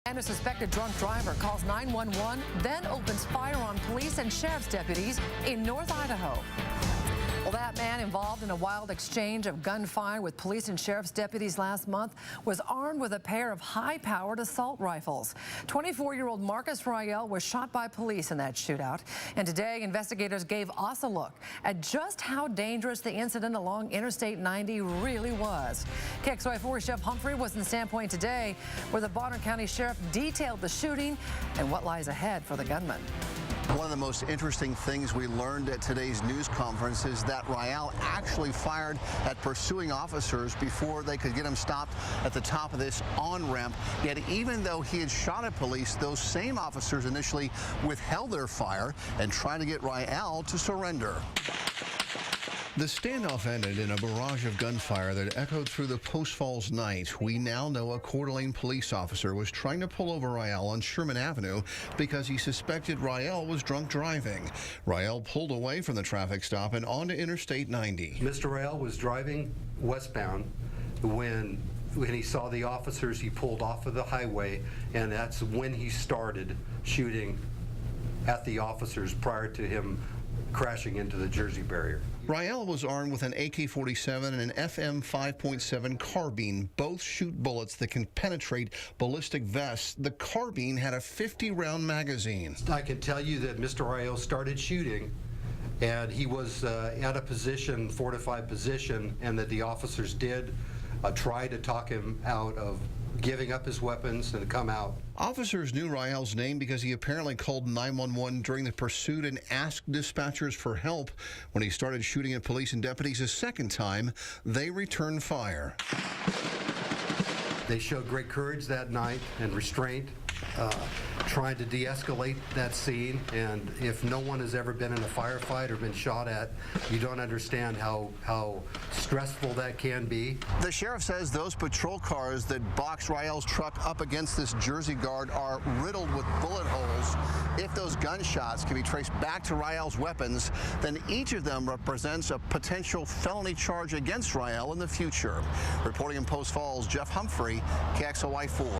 And a suspected drunk driver calls 911, then opens fire on police and sheriff's deputies in North Idaho. Well, that man involved in a wild exchange of gunfire with police and sheriff's deputies last month was armed with a pair of high-powered assault rifles. 24-year-old Marcus Ryel was shot by police in that shootout. And today, investigators gave us a look at just how dangerous the incident along Interstate 90 really was. KXLY4 Chef Humphrey was in Sandpoint today, where the Bonner County Sheriff detailed the shooting and what lies ahead for the gunman. One of the most interesting things we learned at today's news conference is that Ryel actually fired at pursuing officers before they could get him stopped at the top of this on-ramp. Yet even though he had shot at police, those same officers initially withheld their fire and tried to get Ryel to surrender. The standoff ended in a barrage of gunfire that echoed through the Post Falls night. We now know a Coeur d'Alene police officer was trying to pull over Ryel on Sherman Avenue because he suspected Ryel was drunk driving. Ryel pulled away from the traffic stop and onto Interstate 90. Mr. Ryel was driving westbound when he saw the officers. He pulled off of the highway, and that's when he started shooting at the officers prior to him crashing into the Jersey barrier. Ryel was armed with an AK-47 and an FM 5.7 carbine. Both shoot bullets that can penetrate ballistic vests. The carbine had a 50-round magazine. I can tell you that Mr. Ryel started shooting, and he was at a position, fortified position, and that the officers did try to talk him out of giving up his weapons and come out. Officers knew Ryel's name because he apparently called 911 during the pursuit and asked dispatchers for help. When he started shooting at police and deputies a second time, they returned fire. They showed great courage that night and restraint, trying to de-escalate that scene. And if no one has ever been in a firefight or been shot at, you don't understand how stressful that can be. The sheriff says those patrol cars that boxed Ryel's truck up against this Jersey guard are riddled with bullet holes. If those gunshots can be traced back to Ryel's weapons, then each of them represents a potential felony charge against Ryel in the future. Reporting in Post Falls, Jeff Humphrey, KXLY4.